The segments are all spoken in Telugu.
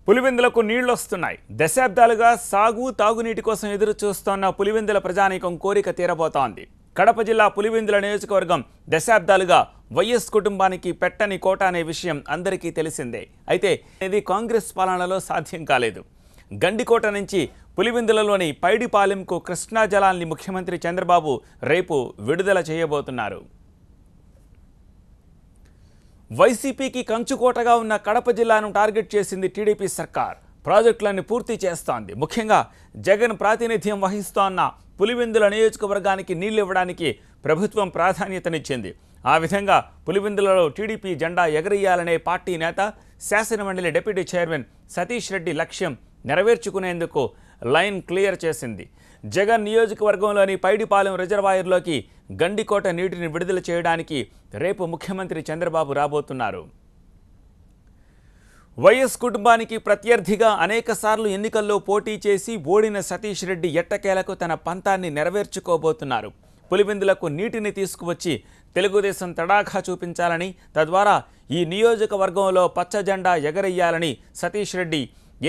పులివెందులకు నీళ్లొస్తున్నాయి. దశాబ్దాలుగా సాగు తాగునీటి కోసం ఎదురు చూస్తున్న పులివెందుల ప్రజానీకం కోరిక తీరబోతోంది. కడప జిల్లా పులివెందుల నియోజకవర్గం దశాబ్దాలుగా వైఎస్ కుటుంబానికి పెట్టని కోట అనే విషయం అందరికీ తెలిసిందే. అయితే ఇది కాంగ్రెస్ పాలనలో సాధ్యం కాలేదు. గండికోట నుంచి పులివెందులలోని పైడిపాలెంకు కృష్ణా జలాల్ని ముఖ్యమంత్రి చంద్రబాబు రేపు విడుదల చేయబోతున్నారు. వైసీపీకి కంచుకోటగా ఉన్న కడప జిల్లాను టార్గెట్ చేసింది టీడీపీ సర్కార్. ప్రాజెక్టులను పూర్తి చేస్తోంది. ముఖ్యంగా జగన్ ప్రాతినిధ్యం వహిస్తోన్న పులివెందుల నియోజకవర్గానికి నీళ్లు ఇవ్వడానికి ప్రభుత్వం ప్రాధాన్యతనిచ్చింది. ఆ విధంగా పులివెందులలో టీడీపీ జెండా ఎగరేయాలనే పార్టీ నేత, శాసనమండలి డిప్యూటీ చైర్మన్ సతీష్ రెడ్డి లక్ష్యం నెరవేర్చుకునేందుకు లైన్ క్లియర్ చేసింది. జగన్ నియోజకవర్గంలోని పైడిపాలెం రిజర్వాయర్లోకి గండికోట నీటిని విడుదల చేయడానికి రేపు ముఖ్యమంత్రి చంద్రబాబు రాబోతున్నారు. వైఎస్ కుటుంబానికి ప్రత్యర్థిగా అనేకసార్లు ఎన్నికల్లో పోటీ చేసి ఓడిన సతీష్ రెడ్డి ఎట్టకేలకు తన పంతాన్ని నెరవేర్చుకోబోతున్నారు. పులివెందులకు నీటిని తీసుకువచ్చి తెలుగుదేశం తడాఖా చూపించాలని, తద్వారా ఈ నియోజకవర్గంలో పచ్చ జెండా ఎగరేయాలని సతీష్ రెడ్డి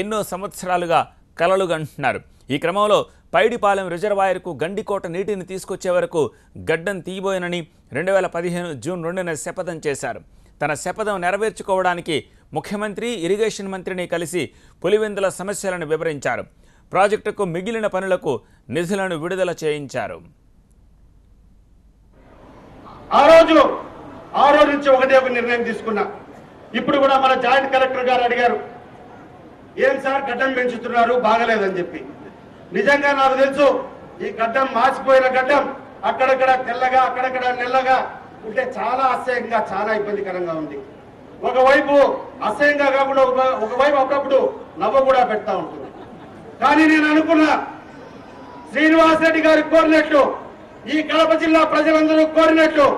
ఎన్నో సంవత్సరాలుగా కలలుగంటున్నారు. ఈ క్రమంలో పైడిపాలెం రిజర్వాయర్కు గండికోట నీటిని తీసుకొచ్చే వరకు గడ్డం తీయబోయనని 2015 జూన్ 2న శపథం చేశారు. తన శపథం నెరవేర్చుకోవడానికి ముఖ్యమంత్రి, ఇరిగేషన్ మంత్రిని కలిసి పులివెందుల సమస్యలను వివరించారు. ప్రాజెక్టుకు మిగిలిన పనులకు నిధులను విడుదల చేయించారు. ఆ రోజు నుంచి ఒకటే ఒక నిర్ణయం తీసుకున్నా. ఇప్పుడు కూడా మన జాయింట్ కలెక్టర్ గారు అడిగారు, ఏం సార్ గడ్డం పెంచుతున్నారు, బాగలేదని చెప్పి. నిజంగా నాకు తెలుసు, ఈ గడ్డం మాసిపోయిన గడ్డం అక్కడక్కడ తెల్లగా అక్కడక్కడ నెల్లగా ఉంటే చాలా అసహ్యంగా, చాలా ఇబ్బందికరంగా ఉంది. ఒకవైపు అసహ్యంగా కాకుండా ఒకవైపు అప్పుడప్పుడు నవ్వు కూడా పెడతా ఉంటుంది. కానీ నేను అనుకున్నా, శ్రీనివాసరెడ్డి గారు కోరినట్లు, ఈ కడప జిల్లా ప్రజలందరూ కోరినట్లు,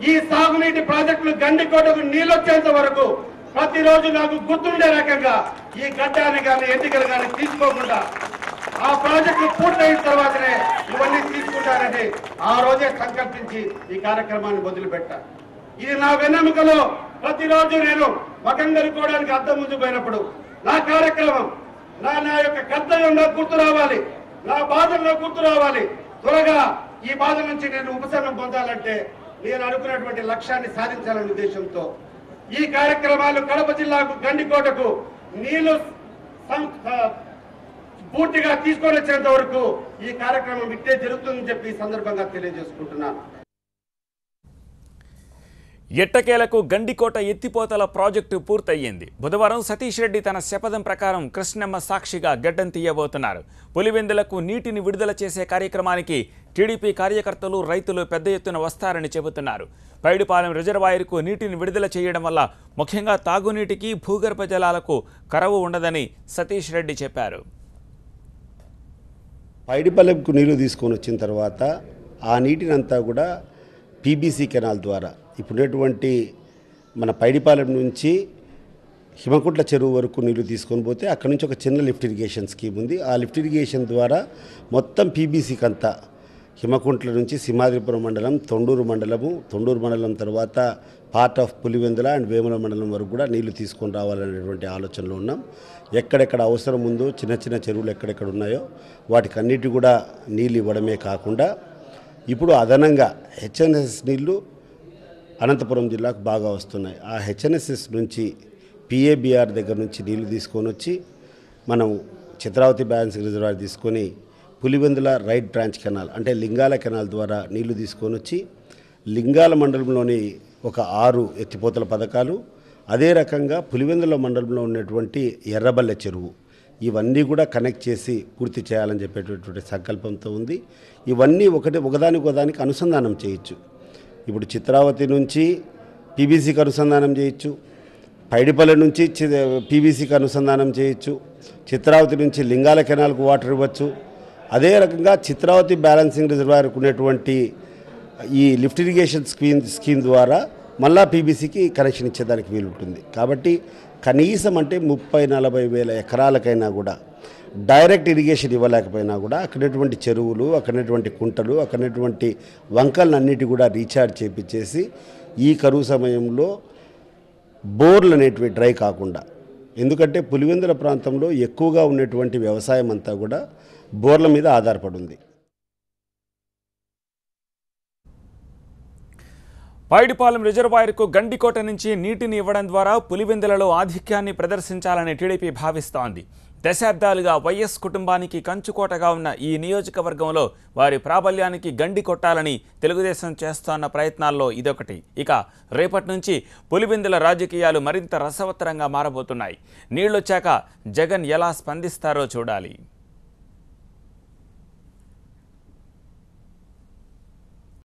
ఈ సాగునీటి ప్రాజెక్టులు గండికోటకు నీళ్ళు వచ్చేంత వరకు ప్రతిరోజు నాకు గుర్తుండే రకంగా ఈ గడ్డాన్ని కానీ ఎన్నికలు కానీ తీసుకోకుండా ఆ ప్రాజెక్టు పూర్తయిన తర్వాతనే ఇవన్నీ తీసుకుంటారని ఆ రోజే సంకల్పించి ఈ కార్యక్రమాన్ని మొదలుపెట్టా. ఇది నా వెన్నెముకలో ప్రతిరోజు నేను మకం కలుపుకోవడానికి అద్దం ముందు పోయినప్పుడు నా కార్యక్రమం, నా యొక్క కర్తవ్యం నాకు గుర్తు రావాలి, నా బాధల్లో గుర్తు రావాలి. త్వరగా ఈ బాధ నుంచి నేను ఉపశమనం పొందాలంటే నేను అనుకున్నటువంటి లక్ష్యాన్ని సాధించాలనే ఉద్దేశంతో ఈ కార్యక్రమాలు కడప జిల్లాకు గండికోటకు నీళ్లు పూర్తిగా తీసుకొని వచ్చేంత వరకు ఈ కార్యక్రమం ఇట్టే జరుగుతుందని చెప్పి ఈ సందర్భంగా తెలియజేసుకుంటున్నాను. ఎట్టకేలకు గండికోట ఎత్తిపోతల ప్రాజెక్టు పూర్తయ్యింది. బుధవారం సతీష్ రెడ్డి తన శపథం ప్రకారం కృష్ణమ్మ సాక్షిగా గడ్డం తీయబోతున్నారు. పులివెందులకు నీటిని విడుదల చేసే కార్యక్రమానికి టీడీపీ కార్యకర్తలు, రైతులు పెద్ద ఎత్తున వస్తారని చెబుతున్నారు. పైడిపాలెం రిజర్వాయర్కు నీటిని విడుదల చేయడం వల్ల ముఖ్యంగా తాగునీటికి, భూగర్భ జలాలకు కరవు ఉండదని సతీష్ రెడ్డి చెప్పారు. పైడిపాలెంకు నీళ్లు తీసుకొని వచ్చిన తర్వాత ఆ నీటినంతా కూడా పీబీసీ కెనాల్ ద్వారా ఇప్పుడున్నటువంటి మన పైడిపాలెం నుంచి హిమకుంట్ల చెరువు వరకు నీళ్లు తీసుకొని పోతే అక్కడ నుంచి ఒక చిన్న లిఫ్ట్ ఇరిగేషన్ స్కీమ్ ఉంది. ఆ లిఫ్ట్ ఇరిగేషన్ ద్వారా మొత్తం పీబీసీకి అంతా హిమకుంట్ల నుంచి సింహాద్రిపురం మండలం, తొండూరు మండలం తర్వాత part of Pulivendula and Vemula మండలం వరకు కూడా నీళ్లు తీసుకొని రావాలనేటువంటి ఆలోచనలో ఉన్నాం. ఎక్కడెక్కడ అవసరం ఉందో చిన్న చిన్న చెరువులు ఎక్కడెక్కడ ఉన్నాయో వాటికి అన్నిటి కూడా నీళ్ళు ఇవ్వడమే కాకుండా ఇప్పుడు అదనంగా హెచ్ఎన్ఎస్ నీళ్లు అనంతపురం జిల్లాకు బాగా వస్తున్నాయి. ఆ హెచ్ఎన్ఎస్ఎస్ నుంచి పిఏబిఆర్ దగ్గర నుంచి నీళ్లు తీసుకొని వచ్చి మనం చిత్రావతి బ్యాలెన్సింగ్ రిజర్వాయర్ తీసుకొని పులివెందుల రైట్ బ్రాంచ్ కెనాల్ అంటే లింగాల కెనాల్ ద్వారా నీళ్లు తీసుకొని వచ్చి లింగాల మండలంలోని ఒక 6 ఎత్తిపోతల పథకాలు, అదే రకంగా పులివెందుల మండలంలో ఉన్నటువంటి ఎర్రబల్లె చెరువు, ఇవన్నీ కూడా కనెక్ట్ చేసి పూర్తి చేయాలని చెప్పేటటువంటి సంకల్పంతో ఉంది. ఇవన్నీ ఒకదానికి అనుసంధానం చేయొచ్చు. ఇప్పుడు చిత్రావతి నుంచి పీబీసీకి అనుసంధానం చేయొచ్చు, పైడిపల్లె నుంచి పీబీసీకి అనుసంధానం చేయొచ్చు, చిత్రావతి నుంచి లింగాల కెనాల్కు వాటర్ ఇవ్వచ్చు. అదే రకంగా చిత్రావతి బ్యాలెన్సింగ్ రిజర్వాయర్కు ఉన్నటువంటి ఈ లిఫ్ట్ ఇరిగేషన్ స్కీమ్ ద్వారా మళ్ళా పీబీసీకి కనెక్షన్ ఇచ్చేదానికి వీలుంటుంది. కాబట్టి కనీసం అంటే 30-40 వేల ఎకరాలకైనా కూడా డైరెక్ట్ ఇరిగేషన్ ఇవ్వలేకపోయినా కూడా అక్కడటువంటి చెరువులు, అక్కడటువంటి కుంటలు, అక్కడటువంటి వంకలన్నిటి కూడా రీఛార్జ్ చేపించేసి ఈ కరువు సమయంలో బోర్లు అనేటివి డ్రై కాకుండా ఎందుకంటే పులివెందుల ప్రాంతంలో ఎక్కువగా ఉన్నటువంటి వ్యవసాయం అంతా కూడా బోర్ల మీద ఆధారపడి ఉంది. పైడిపాలెం రిజర్వాయర్కు గండికోట నుంచి నీటిని ఇవ్వడం ద్వారా పులివెందులలో ఆధిక్యాన్ని ప్రదర్శించాలని టీడీపీ భావిస్తోంది. దశాబ్దాలుగా వైఎస్ కుటుంబానికి కంచుకోటగా ఉన్న ఈ నియోజకవర్గంలో వారి ప్రాబల్యానికి గండి కొట్టాలని తెలుగుదేశం చేస్తోన్న ప్రయత్నాల్లో ఇదొకటి. ఇక రేపటి నుంచి పులివెందుల రాజకీయాలు మరింత రసవత్తరంగా మారబోతున్నాయి. నీళ్లొచ్చాక జగన్ ఎలా స్పందిస్తారో చూడాలి.